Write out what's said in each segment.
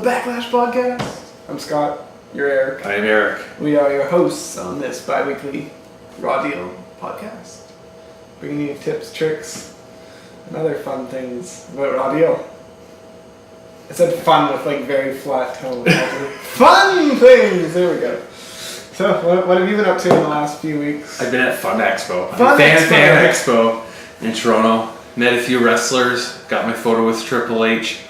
Backlash podcast. I'm Scott. You're Eric. I'm Eric. We are your hosts on this bi-weekly Raw Deal podcast, bringing you tips, tricks, and other fun things about Raw Deal. I said fun with like very flat tone. Fun things. There we go. So, what have you been up to in the last few weeks? I've been at Expo. Fan Expo in Toronto. Met a few wrestlers. Got my photo with Triple H.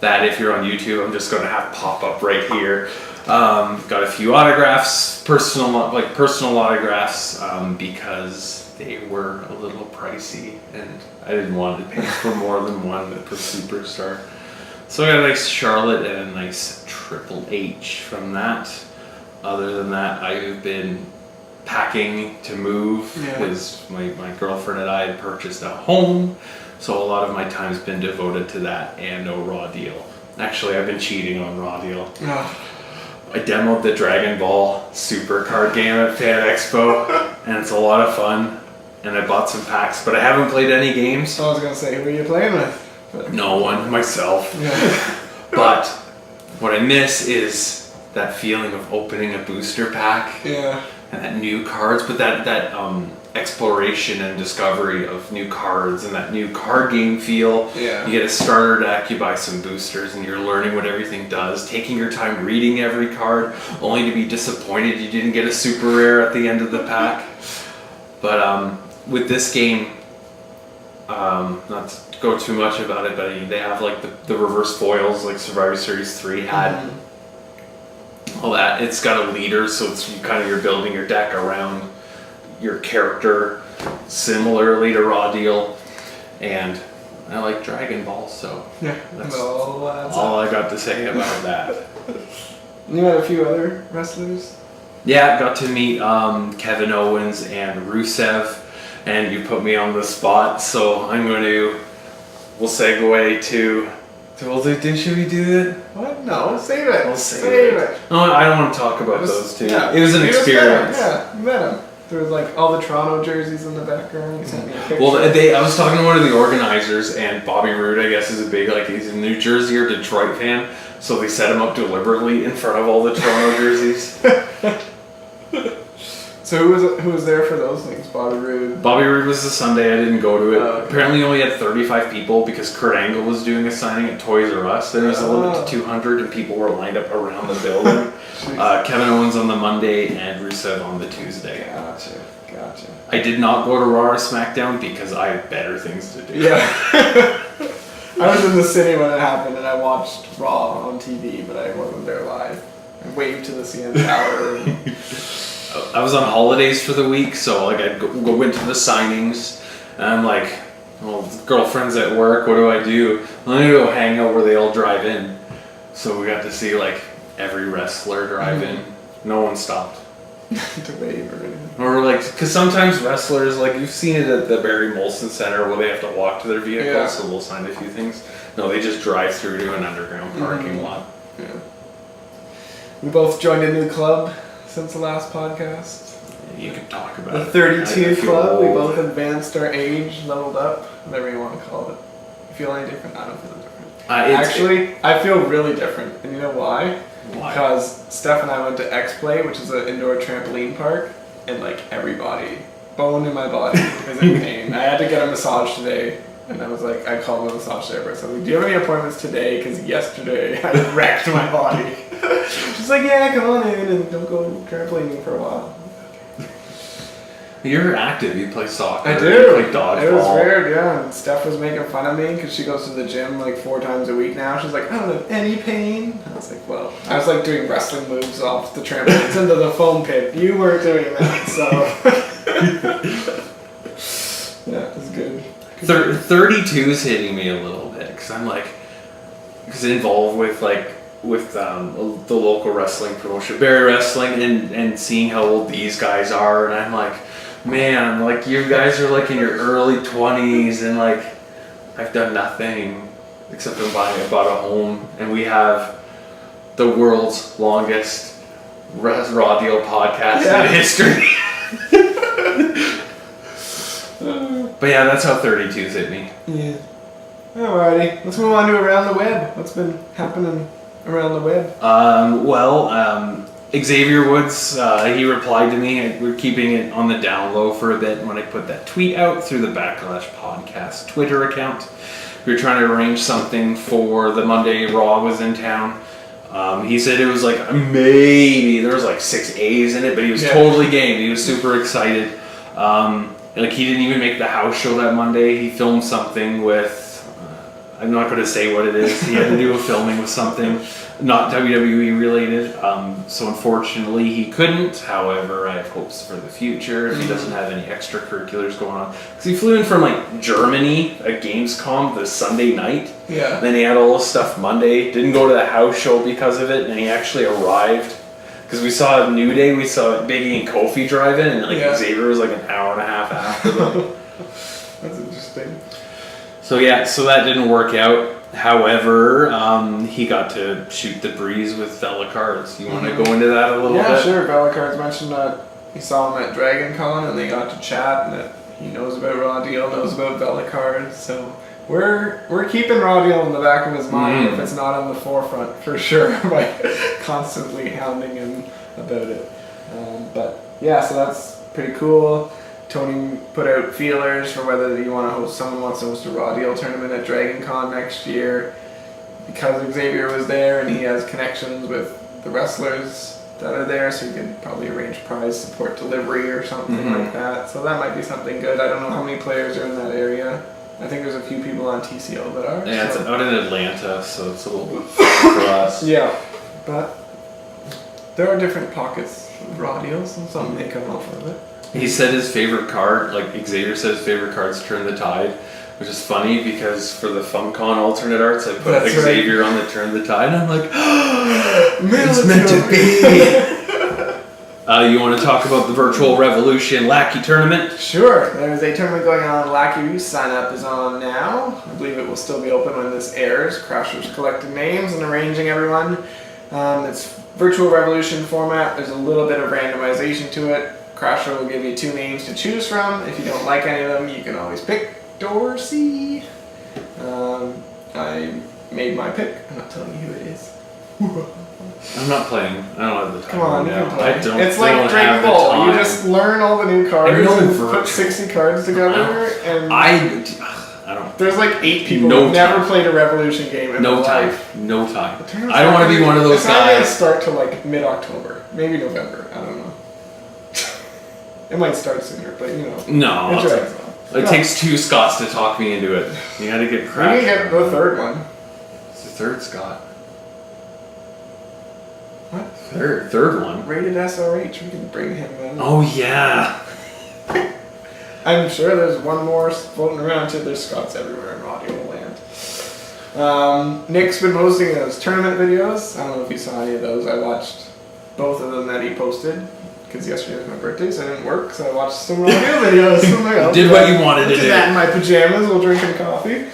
That, if you're on YouTube, I'm just going to have pop up right here. Got a few autographs, personal autographs, because they were a little pricey, and I didn't want to pay for more than one at the Superstar. So I got a nice Charlotte and a nice Triple H from that. Other than that, I've been packing to move because my girlfriend and I had purchased a home. So a lot of my time's been devoted to that and no Raw Deal. Actually, I've been cheating on Raw Deal. I demoed the Dragon Ball Super card game at Fan Expo, and it's a lot of fun. And I bought some packs, but I haven't played any games. I was going to say, who are you playing with? But no one, myself. Yeah. But what I miss is that feeling of opening a booster pack. Yeah. And that new cards, but that exploration and discovery of new cards and that new card game feel. Yeah. You get a starter deck, you buy some boosters, and you're learning what everything does, taking your time reading every card, only to be disappointed you didn't get a super rare at the end of the pack. But with this game, not to go too much about it, but they have like the reverse foils, like Survivor Series 3 had. All that. It's got a leader, so you're building your deck around your character, similarly to Raw Deal. And I like Dragon Ball, so that's all I got to say about that. You had a few other wrestlers? Yeah, got to meet Kevin Owens and Rusev, and you put me on the spot, so we'll segue to. Should we do it? What? No, save it. We'll save it. No, I don't want to talk about those two. Yeah, it was an experience. You met him. There was like all the Toronto jerseys in the background. You sent me a picture. Well, I was talking to one of the organizers, and Bobby Roode, I guess, is he's a New Jersey or Detroit fan, so they set him up deliberately in front of all the Toronto jerseys. So who was there for those things? Bobby Roode. Bobby Roode was the Sunday. I didn't go to it. Okay. Apparently, only had 35 people because Kurt Angle was doing a signing at Toys R Us. Then it was a limit to 200, and people were lined up around the building. Kevin Owens on the Monday and Rusev on the Tuesday. Gotcha. I did not go to Raw or SmackDown because I have better things to do. Yeah. I was in the city when it happened, and I watched Raw on TV, but I wasn't there live. I waved to the CN Tower. I was on holidays for the week, so I'd go into the signings, and I'm like, well, the girlfriend's at work, what do? I'm gonna go hang out where they all drive in. So we got to see like every wrestler drive in. No one stopped. To wave or anything. Or like, because sometimes wrestlers, like you've seen it at the Barry Molson Center where they have to walk to their vehicle, so they'll sign a few things. No, they just drive through to an underground parking lot. Yeah. We both joined a new club since the last podcast. You can talk about the it. 32 Club. We both advanced our age, leveled up, whatever you want to call it. You feel any different? I don't feel different. Actually, I feel really different. And you know why? Why? Because Steph and I went to Expo, which is an indoor trampoline park, and like everybody, bone in my body is in pain. I had to get a massage today, and I was like, I called the massage therapist. I was like, do you have any appointments today? Because yesterday I wrecked my body. She's like, yeah, come on in and don't go trampolining for a while. You're active. You play soccer. I do. You play dodgeball. It was weird, yeah. And Steph was making fun of me because she goes to the gym like 4 times a week now. She's like, I don't have any pain. I was like, well, I was like doing wrestling moves off the trampolines into the foam pit. You were doing that, so yeah, it was good. 32's hitting me a little bit because I'm like, involved with the local wrestling promotion, Barry Wrestling, and seeing how old these guys are, and I'm like, man, like you guys are like in your early 20s, and like I've done nothing except for bought a home, and we have the world's longest Raw Deal podcast in history. But yeah, that's how 32's hit me. Yeah. Alrighty, let's move on to Around the Web. What's been happening around the web? Xavier Woods, he replied to me. We're keeping it on the down low for a bit when I put that tweet out through the Backlash podcast Twitter account. We were trying to arrange something for the Monday Raw was in town. He said it was like maybe there was like 6 A's in it, but he was totally game. He was super excited. Like he didn't even make the house show that Monday. He filmed something with. I'm not going to say what it is. He had to do a filming with something not WWE related. So unfortunately he couldn't. However, I have hopes for the future if he doesn't have any extracurriculars going on. Because he flew in from like Germany at Gamescom the Sunday night. Yeah. Then he had all this stuff Monday. Didn't go to the house show because of it. And he actually arrived. Because we saw New Day, we saw Biggie and Kofi drive in. And like Xavier was like an hour and a half after them. That's interesting. So that didn't work out. However, he got to shoot the breeze with Vela Cards. You want to go into that a little bit? Yeah, sure. Vela Cards mentioned that he saw him at Dragon Con and they got to chat, and that he knows about Raw Deal, knows about Vela Cards. So we're keeping Raw Deal in the back of his mind if it's not on the forefront for sure by constantly hounding him about it. But yeah, so that's pretty cool. Tony put out feelers for whether someone wants to host a Raw Deal tournament at Dragon Con next year. Because Xavier was there and he has connections with the wrestlers that are there, so he could probably arrange prize support delivery or something like that. So that might be something good. I don't know how many players are in that area. I think there's a few people on TCO that are. Yeah, it's out in Atlanta, so it's a little bit far for us. Yeah, but there are different pockets of Raw Deals and some may come off of it. He said his favorite card, like Xavier said his favorite card's Turn the Tide, which is funny because for the FunCon alternate arts, I put Xavier on the Turn the Tide, and I'm like, it's meant to be. You want to talk about the Virtual Revolution Lackey Tournament? Sure. There's a tournament going on. Lackey sign up is on now. I believe it will still be open when this airs. Crasher's collecting names and arranging everyone. It's Virtual Revolution format. There's a little bit of randomization to it. Crasher will give you 2 names to choose from. If you don't like any of them, you can always pick Dorsey. I made my pick. I'm not telling you who it is. I'm not playing. I don't have the time. Come on, you can play. I don't. It's like Dragon Ball. You just learn all the new cards and put 60 cards together. And I don't. There's like 8 people who've never played a Revolution game in their life. No time. I don't want to be one of those guys. It's not going to start till like mid-October, maybe November. I don't know. It might start sooner, but you know. No. It takes 2 Scots to talk me into it. You got to get crap. You can get the third one. It's the third Scot. What? Third one. Rated SRH. We can bring him in. Oh yeah. I'm sure there's one more floating around too. There's Scots everywhere in Audio Land. Nick's been posting those tournament videos. I don't know if you saw any of those. I watched both of them that he posted. Because yesterday was my birthday, so I didn't work, so I watched some Raw Deal videos. Did what you wanted to do. Did that in my pajamas while drinking coffee.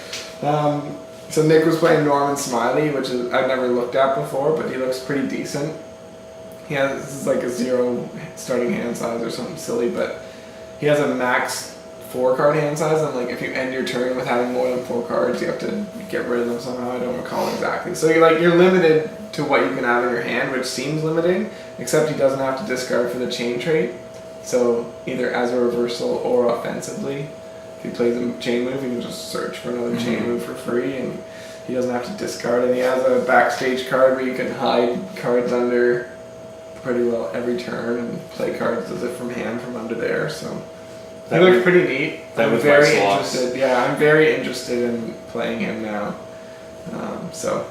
So Nick was playing Norman Smiley, which I've never looked at before, but he looks pretty decent. This is like a 0 starting hand size or something silly, but he has a max 4-card hand size, and like if you end your turn with having more than 4 cards, you have to get rid of them somehow. I don't recall exactly. So you're limited to what you can have in your hand, which seems limiting, except he doesn't have to discard for the chain trait. So either as a reversal or offensively, if he plays a chain move, he can just search for another chain move for free, and he doesn't have to discard. And he has a backstage card where you can hide cards under pretty well every turn and play cards as if from hand from under there. So he looks pretty neat. I'm very interested. Yeah, I'm very interested in playing him now. So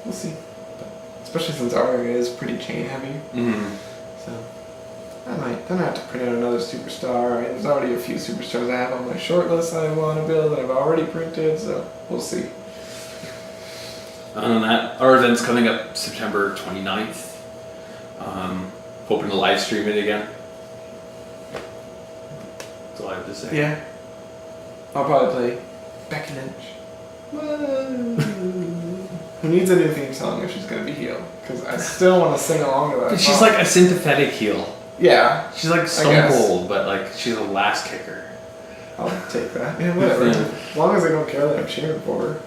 we'll see. Especially since our area is pretty chain heavy. So I might then have to print out another superstar. There's already a few superstars I have on my short list I want to build that I've already printed, so we'll see. Other than that, our event's coming up September 29th. Hoping to live stream it again. That's all I have to say. Yeah. I'll probably play Becky Lynch. Who needs a new theme song if she's going to be heel? Because I still want to sing along to that. But she's like a sympathetic heel. Yeah. She's like Stone Cold, but like she's a last kicker. I'll take that. Yeah, whatever. As long as they don't care that I'm cheering for her.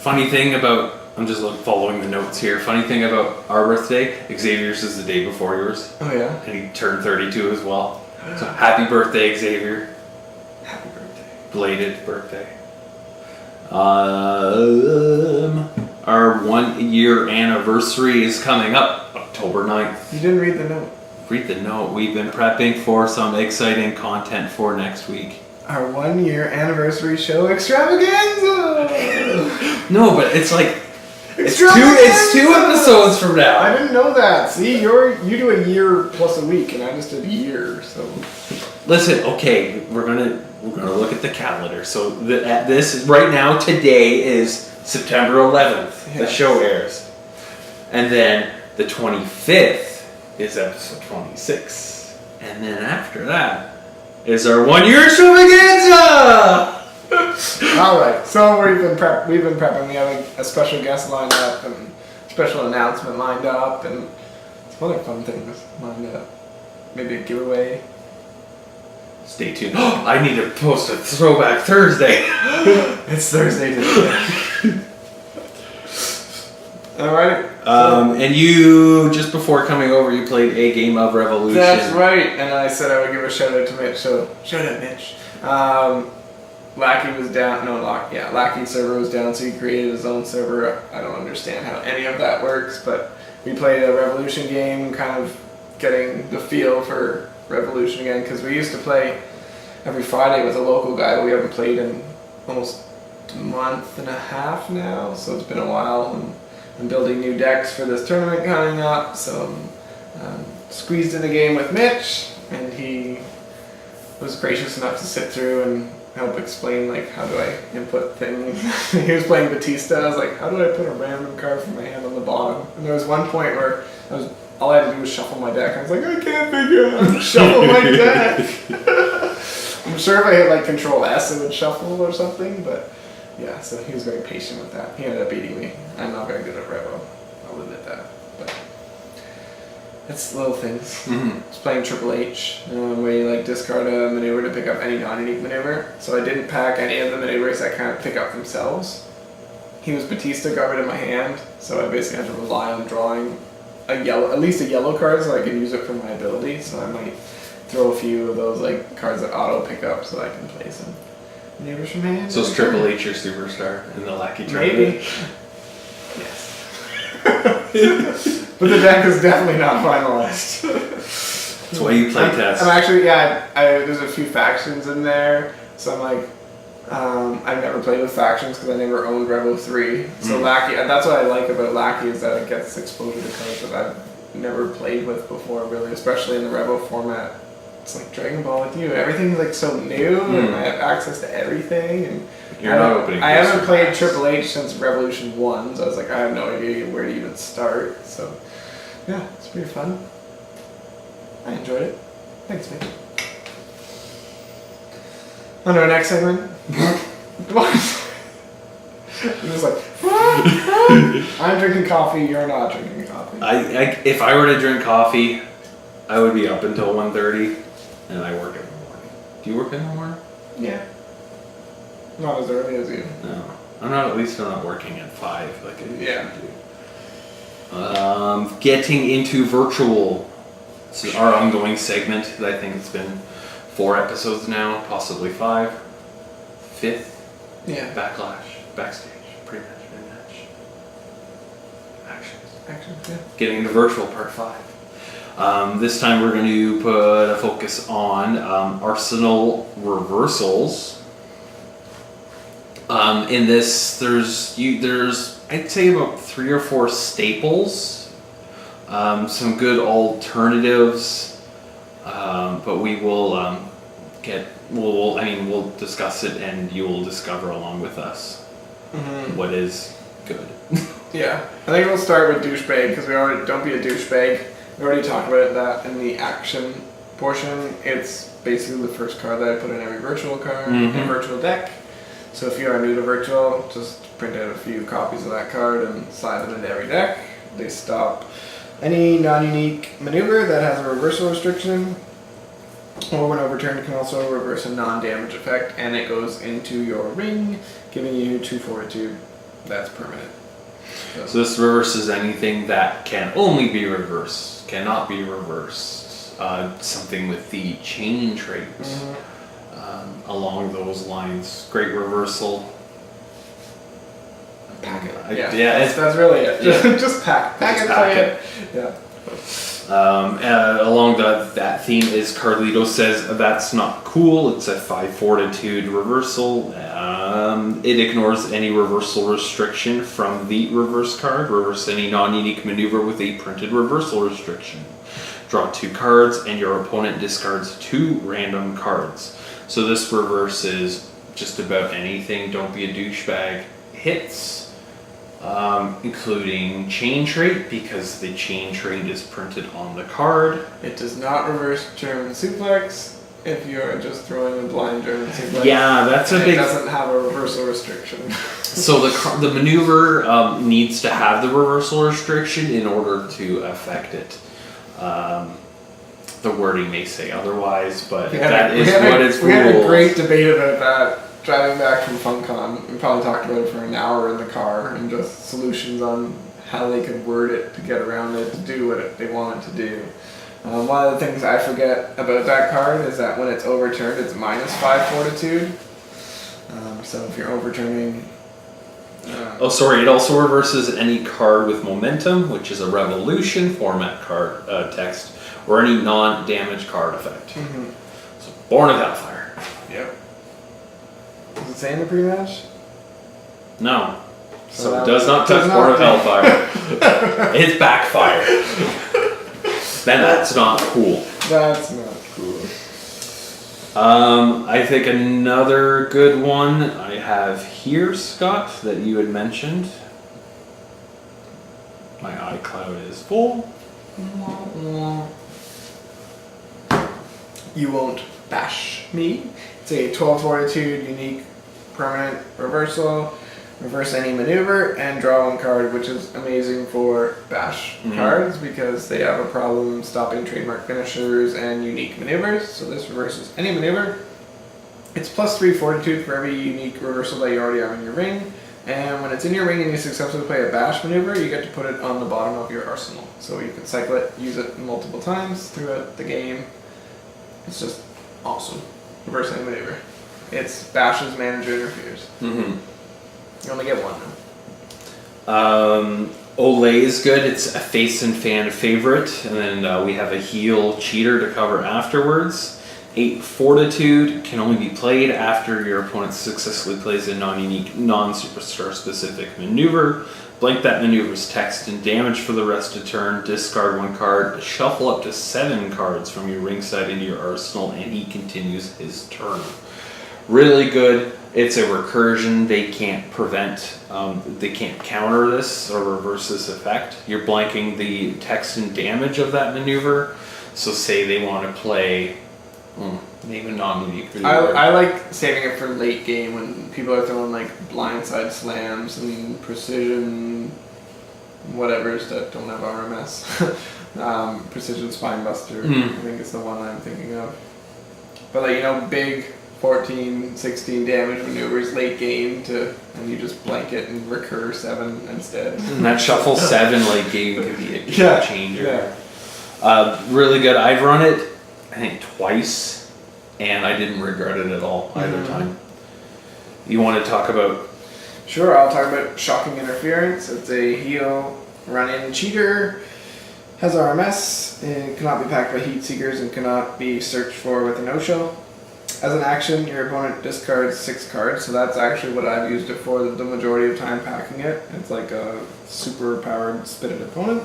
Funny thing about, I'm just following the notes here. Funny thing about our birthday, Xavier's is the day before yours. Oh yeah. And he turned 32 as well. So happy birthday, Xavier. Happy birthday. Belated birthday. Our 1 year anniversary is coming up, October 9th. You didn't read the note. Read the note. We've been prepping for some exciting content for next week. Our 1 year anniversary show extravaganza! No, but it's like it's two Extravaganza! episodes from now. I didn't know that. See, you do a year plus a week, and I just did a year. So Listen, okay, we're gonna look at the calendar. So this right now, today is September 11th. The Yes. show airs, and then the 25th is episode 26, and then after that is our 1 year extravaganza. all right. So we've been prepping. We have a special guest lined up and special announcement lined up, and some other fun things lined up. Maybe a giveaway. Stay tuned. I need to post a throwback Thursday. It's Thursday today. Alright. And you, just before coming over, you played a game of Revolution. That's right. And I said I would give a shout out to Mitch. So shout out Mitch. Lackey was down. Lackey server was down, so he created his own server. I don't understand how any of that works, but we played a Revolution game, kind of getting the feel for Revolution again, because we used to play every Friday with a local guy that we haven't played in almost a month and a half now, so it's been a while, and I'm building new decks for this tournament coming up, so I'm squeezed in a game with Mitch, and he was gracious enough to sit through and help explain, like, how do I input things. He was playing Batista. I was like, how do I put a random card from my hand on the bottom? And there was one point where all I had to do was shuffle my deck. I was like, I can't figure out how to shuffle my deck. I'm sure if I hit like Control S, it would shuffle or something, but yeah, so he was very patient with that. He ended up beating me. I'm not very good at Revo. I'll admit that, but it's little things. Mm-hmm. It's playing Triple H, where you like discard a maneuver to pick up any non-unique maneuver. So I didn't pack any of the maneuvers that kind of pick up themselves. He was Batista covered in my hand, so I basically had to rely on drawing at least a yellow card so I can use it for my ability. So I might throw a few of those like cards that auto pick up so I can play some maneuvers from my hand. So is Triple H your superstar in the Lackey tournament? Maybe. Yes. But the deck is definitely not finalized. That's why you play test. I'm actually, there's a few factions in there, so I'm like, I've never played with factions because I never owned Revo 3. So Lackey, that's what I like about Lackey, is that it gets exposure to cards that I've never played with before, really, especially in the Revo format. It's like Dragon Ball with you. Everything's like so new, and I have access to everything. And You're not opening. I haven't played Triple H since Revolution 1, so I was like, I have no idea where to even start. So, yeah, it's pretty fun. I enjoyed it. Thanks, mate. On to our next segment. What? I'm just like, I'm drinking coffee, you're not drinking coffee. If I were to drink coffee, I would be up until 1:30, and I work in the morning. Do you work in the morning? Yeah. Not as early as you. No. I'm not working at 5 like I usually do. Getting into virtual. This is our ongoing segment that I think it's been 4 episodes now, possibly 5. 5th. Yeah. Backlash. Backstage. Pre-match. Mid-match. Actions, yeah. Getting into virtual part 5. This time we're going to put a focus on Arsenal reversals. In this, there's I'd say about 3 or 4 staples, some good alternatives, but we will we'll discuss it, and you will discover along with us what is good. Yeah, I think we'll start with douchebag because don't be a douchebag. We already talked about that in the action portion. It's basically the first card that I put in every virtual card in virtual deck. So if you are new to virtual, just print out a few copies of that card and slide them into every deck. They stop any non-unique maneuver that has a reversal restriction, or when overturned can also reverse a non-damage effect, and it goes into your ring, giving you 2 fortitude that's permanent. So this reverses anything that can only be reversed, cannot be reversed. Something with the chain trait. Along those lines, great reversal. Pack it. That's really it. Yeah. Just pack Just it, pack play it. Yeah. Along that theme is Carlito says that's not cool. It's a 5 fortitude reversal. It ignores any reversal restriction from the reverse card. Reverse any non-unique maneuver with a printed reversal restriction. Draw 2 cards and your opponent discards 2 random cards. So this reverses just about anything. Don't be a douchebag. Hits. Including chain trait, because the chain trait is printed on the card. It does not reverse German suplex if you're just throwing a blind German suplex. Yeah, that's a big. It doesn't have a reversal restriction. So the maneuver needs to have the reversal restriction in order to affect it. The wording may say otherwise, but that is what it's. We had a great debate about that. Driving back from FunCon, we probably talked about it for an hour in the car and just solutions on how they could word it to get around it, to do what they wanted to do. One of the things I forget about that card is that when it's overturned, it's -5 fortitude. So if you're overturning... it also reverses any card with momentum, which is a revolution format card text, or any non-damage card effect. So Born of Hellfire. Yep. Does it say in the pre-match? No. So it does not touch Born of Hellfire. It's Backfire. Then that's not cool. That's not cool. I think another good one I have here, Scott, that you had mentioned. My iCloud is full. You won't bash me. It's a 12 fortitude, unique, permanent reversal. Reverse any maneuver and draw 1 card, which is amazing for bash cards because they have a problem stopping trademark finishers and unique maneuvers. So this reverses any maneuver. It's +3 fortitude for every unique reversal that you already have in your ring. And when it's in your ring and you successfully play a bash maneuver, you get to put it on the bottom of your arsenal. So you can cycle it, use it multiple times throughout the game. It's just awesome. Reverse any maneuver. It's bashes, manager interferes. You only get 1 now. Olay is good. It's a face and fan favorite. And then we have a heel cheater to cover afterwards. 8 fortitude, can only be played after your opponent successfully plays a non-unique, non-superstar specific maneuver. Blank that maneuver's text and damage for the rest of turn. Discard 1 card. Shuffle up to 7 cards from your ringside into your arsenal, and he continues his turn. Really good. It's a recursion. They can't prevent, they can't counter this or reverse this effect. You're blanking the text and damage of that maneuver. So say they want to play, maybe a non-unique maneuver. I like saving it for late game when people are throwing like blindside slams and precision whatevers that don't have RMS. Precision Spinebuster, I think it's the one I'm thinking of. But like, big 14, 16 damage maneuvers late game and you just blanket and recur 7 instead. And that shuffle 7 late game could be a game changer. Yeah. Really good. I've run it, I think, twice, and I didn't regret it at all either time. You want to talk about? Sure, I'll talk about Shocking Interference. It's a heel run-in cheater. Has RMS. It cannot be packed by heat seekers and cannot be searched for with a no-show. As an action, your opponent discards 6 cards, so that's actually what I've used it for the majority of time packing it. It's like a super powered spitted opponent.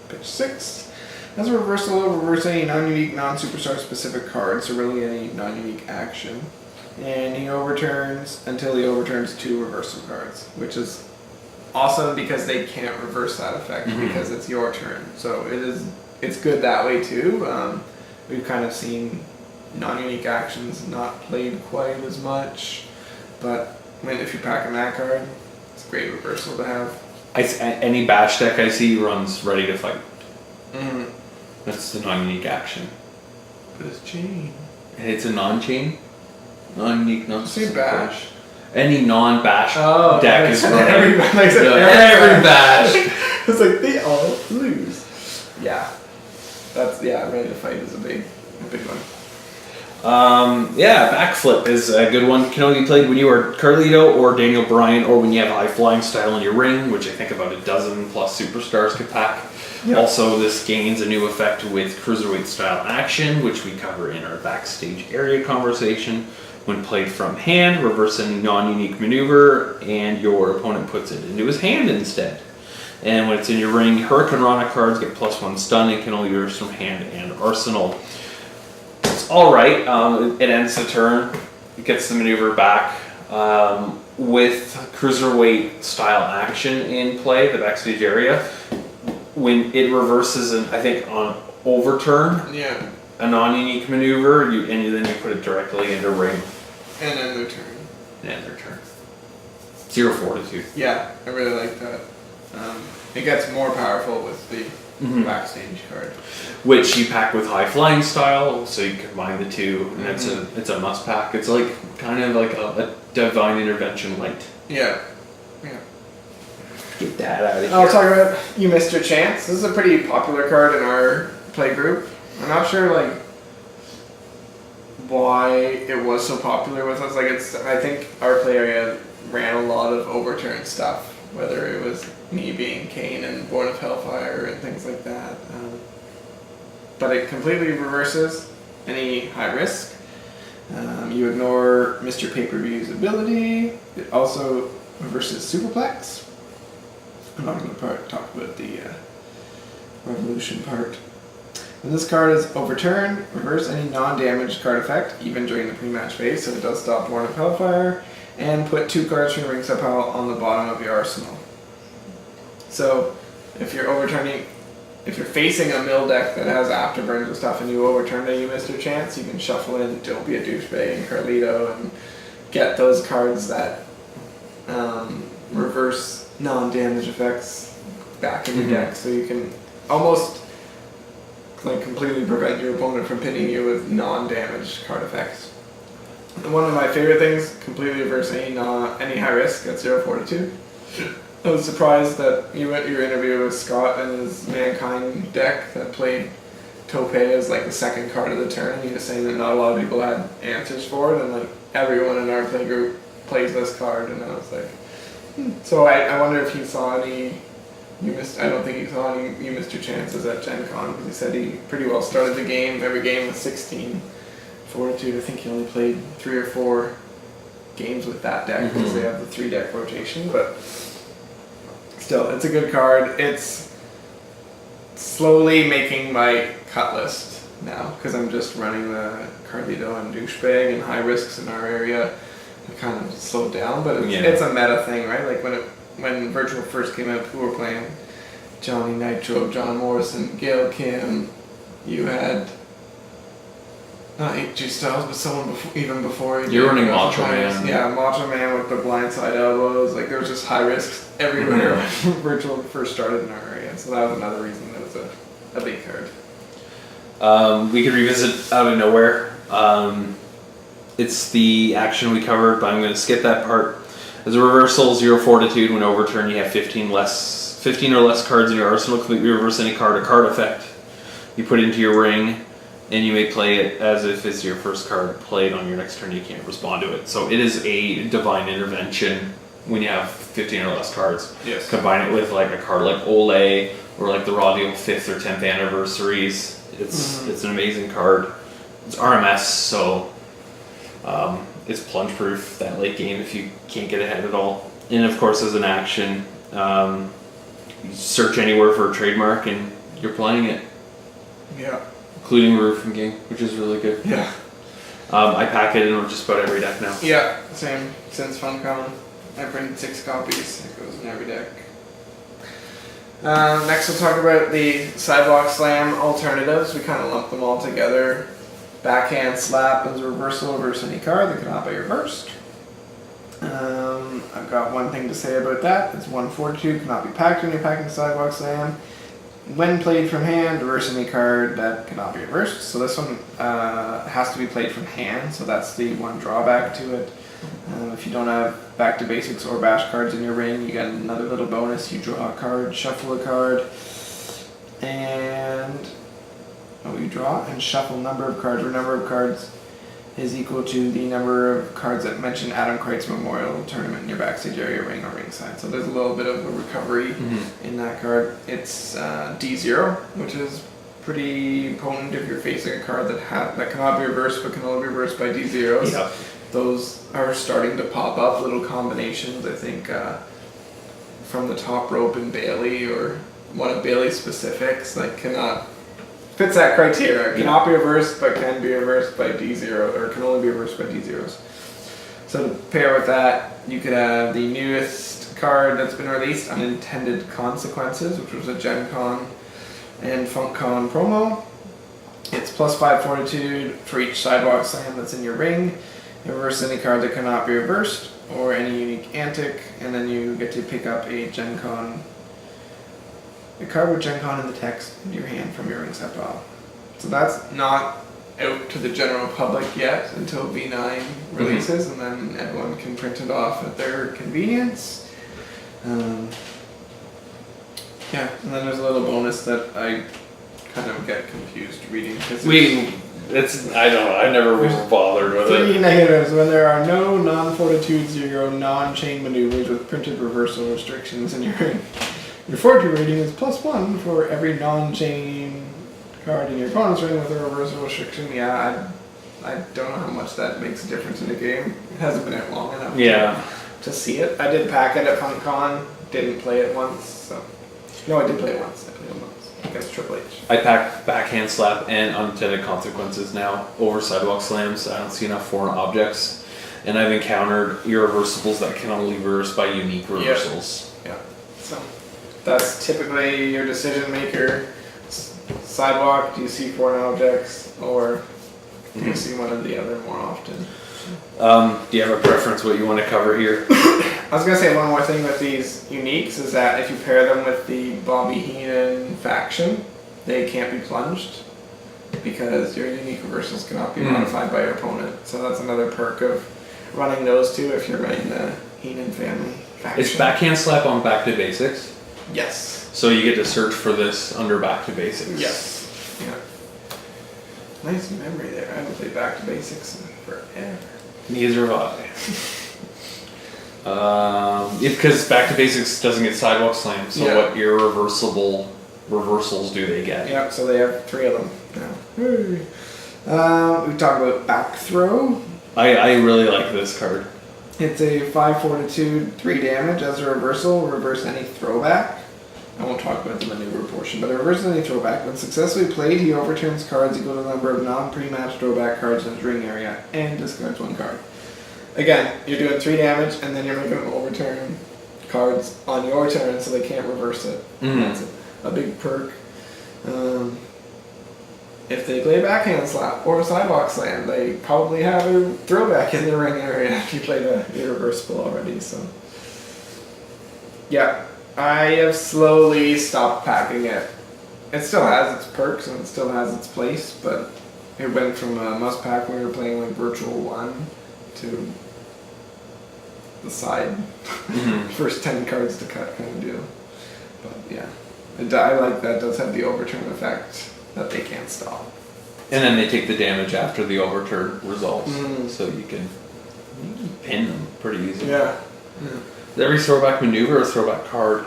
Pitch 6. As a reversal, reverse any non-unique, non-superstar specific card, so really any non-unique action. And he overturns until he overturns 2 reversal cards, which is awesome because they can't reverse that effect because it's your turn. So it's good that way too. We've kind of seen non-unique actions not played quite as much, but if you're packing that card, it's a great reversal to have. Any bash deck I see runs Ready to Fight. That's the non-unique action. But it's chain. It's a non-chain? Non-unique, non-specific. Say bash. Any non-bash Oh, deck is running. every bash. It's like they all lose. Yeah, Ready to Fight is a big one. Backflip is a good one. Can only be played when you are Carlito or Daniel Bryan, or when you have a high flying style in your ring, which I think about a dozen plus superstars could pack. Yep. Also, this gains a new effect with cruiserweight style action, which we cover in our backstage area conversation. When played from hand, reverse any non-unique maneuver, and your opponent puts it into his hand instead. And when it's in your ring, Hurricane Rana cards get +1 stun and can only be reversed from hand and arsenal. It's alright, it ends the turn, it gets the maneuver back. With cruiserweight style action in play, the backstage area, when it reverses, I think on overturn, a non-unique maneuver, then you put it directly into ring. And end their turn. And end their turn. 0 fortitude. Yeah, I really like that. It gets more powerful with the backstage card. Which you pack with high flying style, so you combine the two, and it's a must pack. It's like kind of like a divine intervention light. Yeah. Get that out of here. I'll talk about You Missed Your Chance. This is a pretty popular card in our play group. I'm not sure why it was so popular with us. I think our play area ran a lot of overturn stuff, whether it was me being Kane and Born of Hellfire and things like that. But it completely reverses any high risk. You ignore Mr. Pay-Per-View's ability. It also reverses Superplex. I'm not going to talk about the Revolution part. When this card is overturned, reverse any non-damaged card effect, even during the pre-match phase, so it does stop Born of Hellfire, and put 2 cards from your ring pile on the bottom of your arsenal. So, if you're facing a mill deck that has afterburns and stuff, and you overturn it, You Missed Your Chance, you can shuffle in Don't Be a Douchebag and Carlito, and get those cards that reverse non-damage effects back in your deck, so you can almost completely prevent your opponent from pinning you with non-damage card effects. And one of my favorite things, completely reverse any high risk at 0 fortitude. I was surprised that you went your interview with Scott and his Mankind deck that played Tope as the second card of the turn. He was saying that not a lot of people had answers for it, and everyone in our play group plays this card, and I was like, So I wonder if he saw any. I don't think he saw any You Missed Your Chances at Gen Con, because he said he pretty well started the game. Every game with 16 fortitude. I think he only played 3 or 4 games with that deck because they have the 3 deck rotation. But still, it's a good card. It's slowly making my cut list now because I'm just running the Carlito and Douchebag and high risks in our area. It kind of slowed down, but it's a meta thing, right? When Virtual first came out, people were playing Johnny Nitro, John Morrison, Gail Kim. You had not AJ Styles, but someone even before. You're running Macho Man. Yeah, Macho Man with the blindside elbows. There was just high risks everywhere when Virtual first started in our area. So that was another reason that it was a big card. We could revisit Out of Nowhere. It's the action we covered, but I'm going to skip that part. As a reversal, 0 fortitude. When overturned, you have 15 or less cards in your arsenal. Completely reverse any card or card effect you put into your ring, and you may play it as if it's your first card played on your next turn. You can't respond to it. So it is a divine intervention when you have 15 or less cards. Yes. Combine it with a card like Ole or the Raw Deal 5th or 10th anniversaries. It's an amazing card. It's RMS, so it's plunge proof that late game if you can't get ahead at all. And of course, as an action, you search anywhere for a trademark and you're playing it. Yeah. Including Roofing Game, which is really good. Yeah. I pack it in just about every deck now. Yeah, same. Since FunCon, I printed 6 copies. It goes in every deck. Next we'll talk about the Sidewalk Slam alternatives. We kind of lump them all together. Backhand Slap is a reversal, reverse any card that cannot be reversed. I've got one thing to say about that. It's 1 fortitude, cannot be packed when you're packing Sidewalk Slam. When played from hand, reverse any card that cannot be reversed. So this one has to be played from hand, so that's the one drawback to it. If you don't have Back to Basics or Bash cards in your ring, you get another little bonus. You draw a card, shuffle a card, and you draw and shuffle number of cards, where number of cards is equal to the number of cards that mention Adam Kreitz Memorial Tournament in your backstage area, ring, or ringside. So there's a little bit of a recovery in that card. It's D0, which is pretty potent if you're facing a card that cannot be reversed but can only be reversed by D0s. Yep. Those are starting to pop up, little combinations. I think from the top rope in Bailey, or one of Bailey's specifics, like fits that criteria. Cannot be reversed, but can be reversed by D0, or can only be reversed by D0s. So to pair with that, you could have the newest card that's been released, Unintended Consequences, which was a Gen Con and Funk Con promo. It's +5 fortitude for each sidewalk slam that's in your ring. You reverse any card that cannot be reversed, or any unique antic, and then you get to pick up a card with Gen Con in the text in your hand from your ringside pile. So that's not out to the general public yet until V9 releases, and then everyone can print it off at their convenience. And then there's a little bonus that I kind of get confused reading, because I don't know, I never was bothered with it. 3 negatives when there are no non-fortitude 0 non-chain maneuvers with printed reversal restrictions in your ring. Your fortitude rating is +1 for every non-chain card in your opponent's ring with a reversal restriction. Yeah, I don't know how much that makes a difference in the game. It hasn't been out long enough to see it. I did pack it at FunCon, didn't play it once, so... No, I did play it once. I played it once against Triple H. I pack backhand slap and unintended consequences now over sidewalk slams. I don't see enough foreign objects. And I've encountered irreversibles that can only be reversed by unique reversals. Yeah. So that's typically your decision maker. Sidewalk, do you see foreign objects, or do you see one or the other more often? Do you have a preference what you want to cover here? I was going to say one more thing with these uniques is that if you pair them with the Bobby Heenan faction, they can't be plunged because your unique reversals cannot be modified by your opponent. So that's another perk of running those two if you're running the Heenan family faction. Is backhand slap on Back to Basics? Yes. So you get to search for this under Back to Basics? Yes. Yeah. Nice memory there. I haven't played Back to Basics in forever. Neither have I. Because Back to Basics doesn't get sidewalk slams, so what irreversible reversals do they get? Yeah, so they have 3 of them now. We talked about back throw. I really like this card. It's a 5 fortitude, 3 damage as a reversal. Reverse any throwback. I won't talk about the maneuver portion, but it reverses any throwback. When successfully played, he overturns cards equal to the number of non-pre-match throwback cards in his ring area and discards 1 card. Again, you're doing 3 damage, and then you're making them overturn cards on your turn, so they can't reverse it. That's a big perk. If they play a backhand slap or a sidewalk slam, they probably have a throwback in the ring area if you played a irreversible already. So, yeah. I have slowly stopped packing it. It still has its perks and it still has its place, but it went from a must pack when we were playing like Virtual 1 to the side. First 10 cards to cut kind of deal. But yeah, I like that. It does have the overturn effect that they can't stop. And then they take the damage after the overturn results, so you can pin them pretty easily. Yeah. Is every throwback maneuver or throwback card?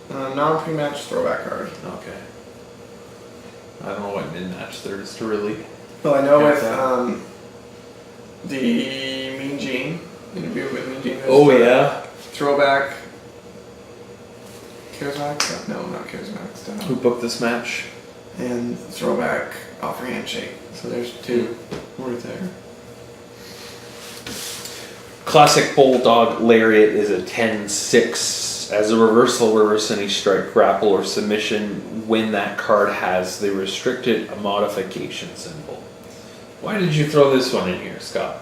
Non-pre-match throwback card. Okay. I don't know what mid-match there is to really... Well, I know with the Mean Gene interview with Mean Gene. Oh, yeah? Throwback... Charismatic? No, not Charismatic. Who booked this match? And throwback offer handshake. So there's 2 right there. Classic Bulldog Lariat is a 10-6. As a reversal, reverse any strike, grapple, or submission when that card has the restricted modification symbol. Why did you throw this one in here, Scott?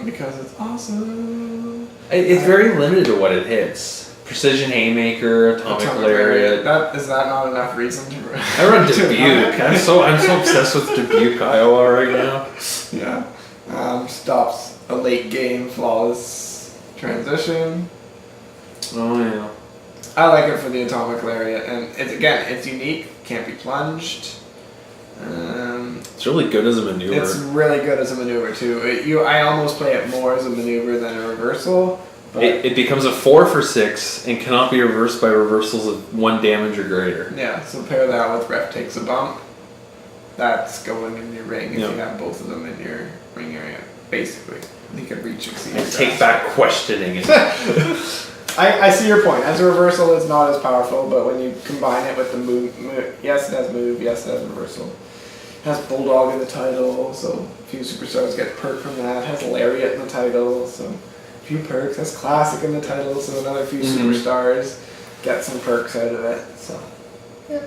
Because it's awesome. It's very limited to what it hits. Precision Haymaker, Atomic Lariat. Is that not enough reason to run? I run Dubuque. I'm so obsessed with Dubuque, Iowa right now. Yeah. Stops a late game flawless transition. Oh yeah. I like it for the atomic lariat, and it's unique, can't be plunged. It's really good as a maneuver. It's really good as a maneuver too. I almost play it more as a maneuver than a reversal. But it becomes a 4 for 6 and cannot be reversed by reversals of 1 damage or greater. yeah, so pair that with Ref Takes a Bump. That's going in your ring if you have both of them in your ring area, basically. You could reach Exceed. I take back questioning it. I see your point. As a reversal, it's not as powerful, but when you combine it with the move, yes, it has move, yes, it has reversal. It has Bulldog in the title, so a few superstars get perk from that. It has Lariat in the title, so a few perks. It has Classic in the title, so another few superstars get some perks out of it. So, yeah.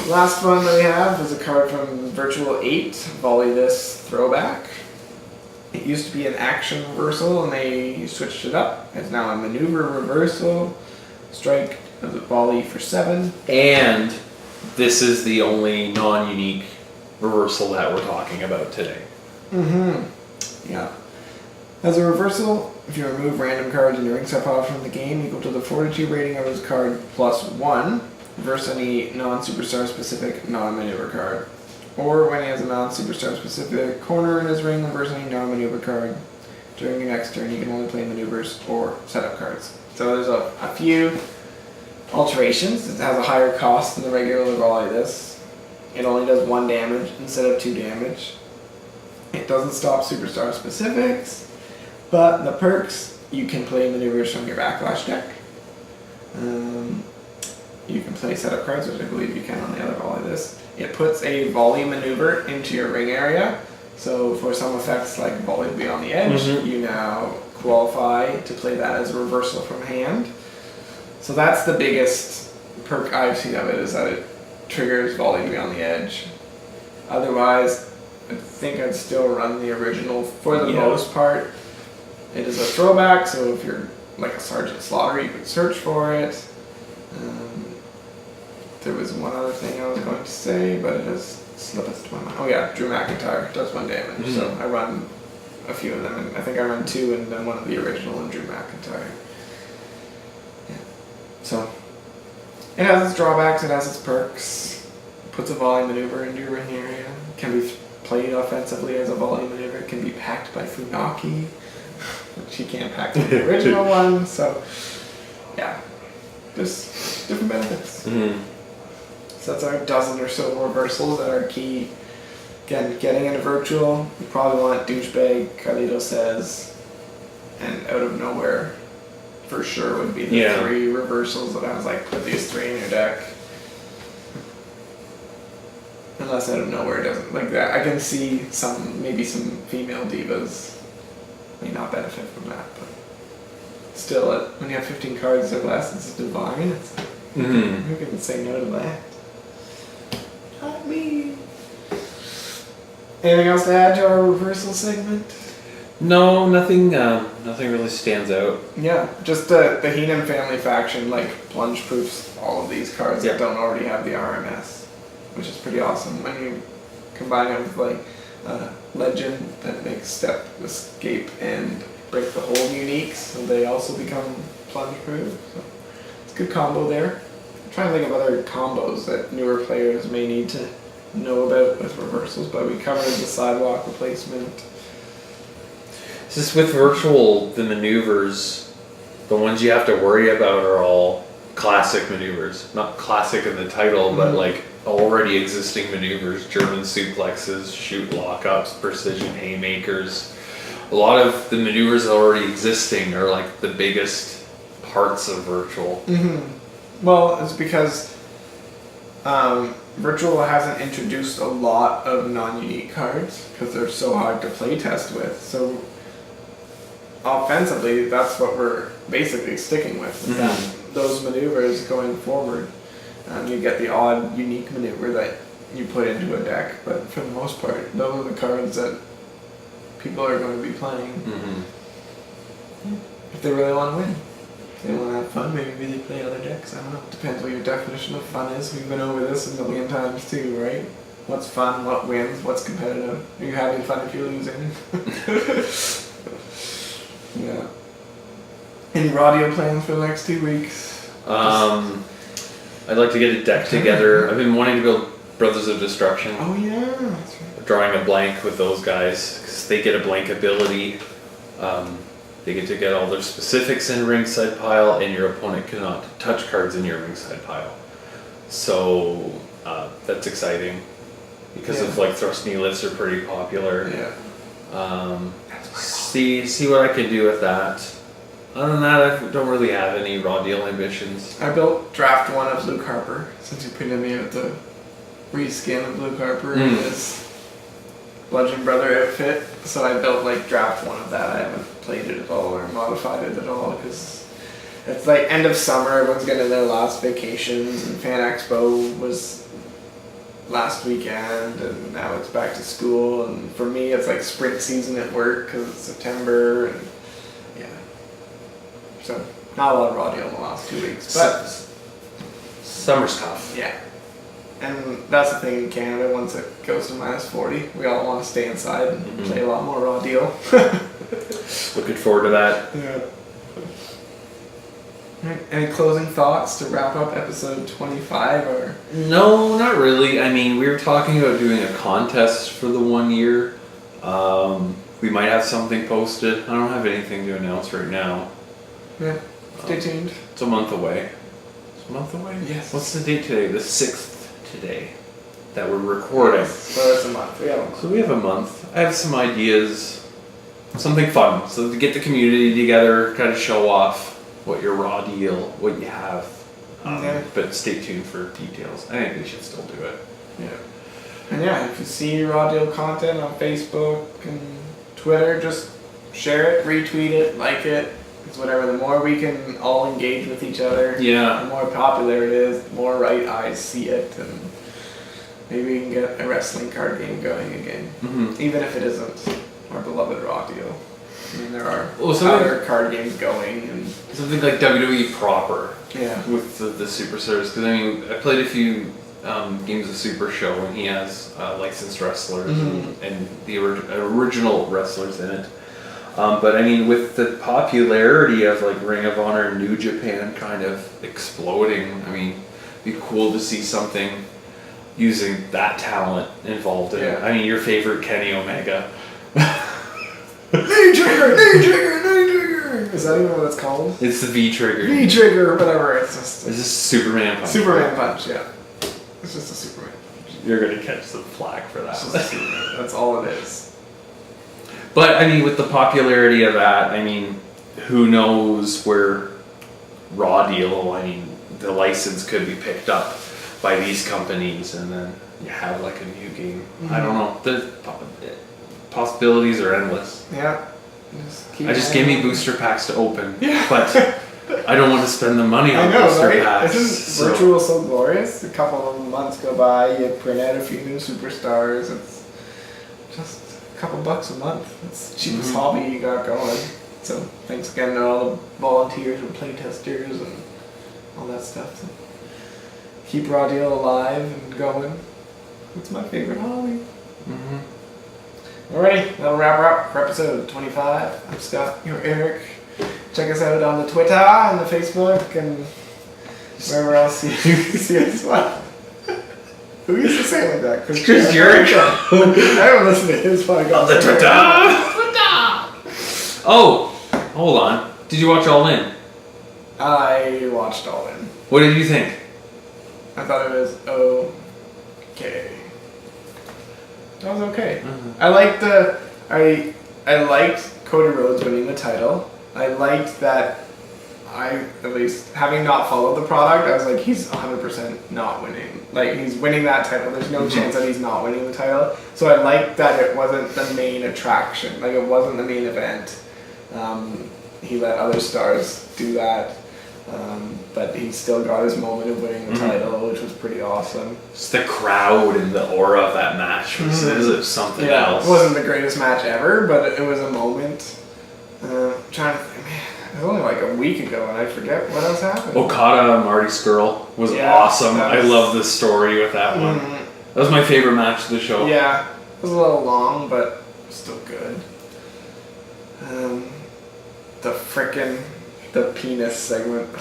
Last one that we have is a card from Virtual 8, Volley This Throwback. It used to be an action reversal and they switched it up. It's now a maneuver reversal. Strike as a volley for 7. And this is the only non-unique reversal that we're talking about today. Yeah. As a reversal, if you remove random cards in your ring step pile from the game equal to the fortitude rating of this card plus 1, reverse any non-superstar specific non-maneuver card. Or when he has a non-superstar specific corner in his ring, reverse any non-maneuver card. During your next turn, you can only play maneuvers or setup cards. So there's a few alterations. It has a higher cost than the regular Volley This. It only does 1 damage instead of 2 damage. It doesn't stop superstar specifics, but the perks, you can play maneuvers from your Backlash deck. You can play setup cards, which I believe you can on the other Volley This. It puts a volley maneuver into your ring area. So for some effects like volley to be on the edge, you now qualify to play that as a reversal from hand. So that's the biggest perk I've seen of it, is that it triggers volley to be on the edge. Otherwise, I think I'd still run the original for the most part. It is a throwback, so if you're like a Sergeant Slaughter, you could search for it. There was one other thing I was going to say, but it has slipped my mind. Oh yeah, Drew McIntyre does 1 damage, so I run a few of them, and I think I run 2 and then one of the original and Drew McIntyre. Yeah. So, it has its drawbacks, it has its perks. It puts a volley maneuver into your ring area. It can be played offensively as a volley maneuver. It can be packed by Funaki, which you can't pack in the original one, so yeah. There's different benefits. So that's our dozen or so reversals that are key. Again, getting into virtual, you probably want Douchebag, Carlito Says, and Out of Nowhere for sure would be the 3 reversals that I was like, put these 3 in your deck. Unless Out of Nowhere doesn't like that. I can see maybe some female divas may not benefit from that, but still, when you have 15 cards or less, it's divine. It's like, who can say no to that? Not me. Anything else to add to our reversal segment? No, nothing really stands out. Yeah, just the Heenan family faction plunge proofs all of these cards that don't already have the RMS, which is pretty awesome. When you combine it with Legend that makes Step, Escape, and Break the Hold uniques, so they also become plunge proof. So it's a good combo there. I'm trying to think of other combos that newer players may need to know about with reversals, but we covered the sidewalk replacement. Just with virtual, the maneuvers, the ones you have to worry about are all classic maneuvers. Not classic in the title, but already existing maneuvers, German suplexes, shoot lockups, precision haymakers. A lot of the maneuvers already existing are the biggest parts of virtual. Well, it's because virtual hasn't introduced a lot of non-unique cards because they're so hard to play test with. So offensively, that's what we're basically sticking with. Those maneuvers going forward. You get the odd unique maneuver that you put into a deck, but for the most part, those are the cards that people are going to be playing. If they really want to win. If they want to have fun, maybe really play other decks. I don't know. Depends what your definition of fun is. We've been over this a million times too, right? What's fun? What wins? What's competitive? Are you having fun if you're losing? Yeah. Any rodeo plans for the next 2 weeks? I'd like to get a deck together. I've been wanting to build Brothers of Destruction. Oh yeah, that's right. Drawing a blank with those guys because they get a blank ability. They get to get all their specifics in ringside pile, and your opponent cannot touch cards in your ringside pile. So that's exciting because of like thrust knee lifts are pretty popular. Yeah. See what I can do with that. Other than that, I don't really have any raw deal ambitions. I built draft 1 of Luke Harper since you pointed me out the reskin of Luke Harper in his Bludgeon Brother outfit. So I built like draft 1 of that. I haven't played it at all or modified it at all because it's like end of summer. Everyone's getting their last vacations, and Fan Expo was last weekend, and now it's back to school. And for me, it's like sprint season at work because it's September, and yeah. So not a lot of raw deal in the last 2 weeks, but Summer's tough. yeah. And that's the thing in Canada, once it goes to -40, we all want to stay inside and play a lot more raw deal. Looking forward to that. Yeah. Right. Any closing thoughts to wrap up episode 25? Or No, not really. I mean, we were talking about doing a contest for the 1 year. We might have something posted. I don't have anything to announce right now. yeah, stay tuned. It's a month away. It's a month away? Yes. What's the date today? The 6th today that we're recording. So it's a month. We have a month. So we have a month. I have some ideas. Something fun. So to get the community together, kind of show off what your raw deal, what you have. Yeah. But stay tuned for details. I think we should still do it. Yeah. And yeah, if you see raw deal content on Facebook and Twitter, just share it, retweet it, like it. It's whatever. The more we can all engage with each other, Yeah. the more popular it is, the more right eyes see it, and maybe we can get a wrestling card game going again. Mm-hmm. Even if it isn't our beloved raw deal. I mean, there are Well, other card games going, and Something like WWE proper yeah. with the Superstars. Because I mean, I played a few games of Super Show, and he has licensed wrestlers and the original wrestlers in it. But I mean, with the popularity of like Ring of Honor and New Japan kind of exploding, I mean, it'd be cool to see something using that talent involved in it. Yeah. I mean, your favorite Kenny Omega. Knee trigger, knee trigger, knee trigger. Is that even what it's called? It's the V trigger. Knee trigger, whatever. It's just It's just Superman punch. Superman punch. Yeah, it's just a Superman. You're gonna catch some flack for It's just a that. Superman. That's all it is. But I mean, with the popularity of that, I mean, who knows where raw deal? I mean, the license could be picked up by these companies, and then you have like a new game. I don't know. The possibilities are endless. Yeah. Just give me booster packs to open. Yeah. But I don't want to spend the money I on know, booster right? packs. Isn't virtual so glorious? A couple of months go by, you print out a few new superstars. It's just a couple bucks a month. It's the cheapest hobby you got going. So thanks again to all the volunteers and playtesters and all that stuff. So keep Raw Deal alive and going. It's my favorite hobby. Alrighty, that'll wrap her up for episode 25. I'm Scott, you're Eric. Check us out on the Twitter and the Facebook and wherever else you see us. What? Who used to say it like that? Chris Jericho. I haven't listened to his podcast. On the Twitter. Oh, hold on. Did you watch All In? I watched All In. What did you think? I thought it was okay. That was okay. I liked I liked Cody Rhodes winning the title. I liked that at least having not followed the product, I was like, he's 100% not winning. Like, he's winning that title. There's no chance that he's not winning the title. So I liked that it wasn't the main attraction. Like, it wasn't the main event. He let other stars do that. But he still got his moment of winning the title, which was pretty awesome. Just the crowd and the aura of that match was something else. It wasn't the greatest match ever, but it was a moment. I'm trying to think, man, it was only like a week ago, and I forget what else happened. Okada and Marty Skrull was awesome. I love the story with that one. That was my favorite match of the show. Yeah, it was a little long, but still good. The penis segment.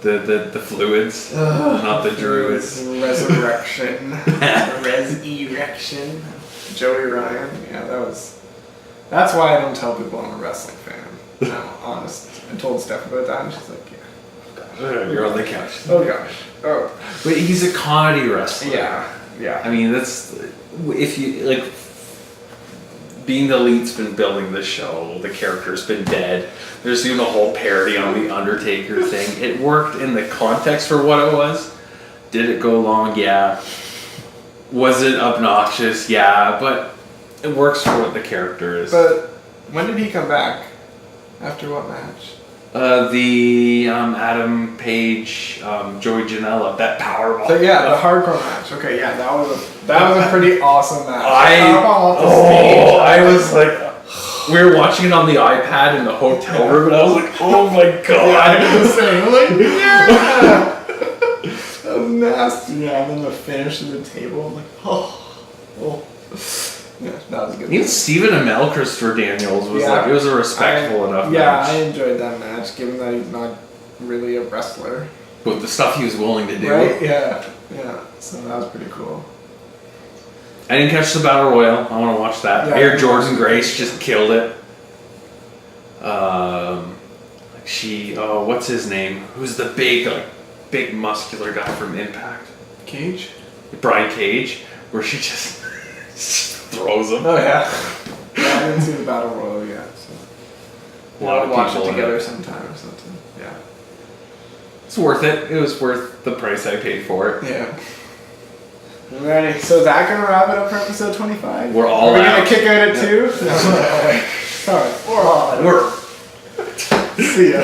The fluids, not the druids. Resurrection. Res-erection. Joey Ryan. Yeah, that's why I don't tell people I'm a wrestling fan. I'm honest. I told Steph about that and she's like, yeah. You're on the couch. Oh gosh. Oh. But he's a comedy wrestler. Yeah. I mean, that's, if you, like, being the elite's been building this show, the character's been dead, there's even a whole parody on the Undertaker thing. It worked in the context for what it was. Did it go long? Yeah. Was it obnoxious? Yeah, but it works for what the character is. But when did he come back? After what match? The Adam Page, Joey Janela, that Powerball. So yeah, the hardcore match. Okay, yeah, that was a pretty awesome match. I was like, we were watching it on the iPad in the hotel room, and I was like, oh my god! Yeah, I did the same. I'm like, yeah, that was nasty. Yeah, and then the finish of the table, I'm like, oh. Yeah, that was good. Even Stephen Amell, Christopher Daniels was like, it was a respectful enough match. Yeah, I enjoyed that match, given that he's not really a wrestler. But the stuff he was willing to do. Right? Yeah. So that was pretty cool. I didn't catch the Battle Royal. I want to watch that. Yeah, Air Jordan Grace just killed it. What's his name? Who's the big muscular guy from Impact? Cage? Brian Cage, where she just throws him. Oh yeah. I didn't see the Battle Royal yet, so a lot of watch people it together sometime or something. Yeah. It's worth it. It was worth the price I paid for it. Yeah. Alrighty, so is that gonna wrap it up for episode 25? We're all Are we out. gonna kick out at 2? No. Sorry. We're all out. We're See ya.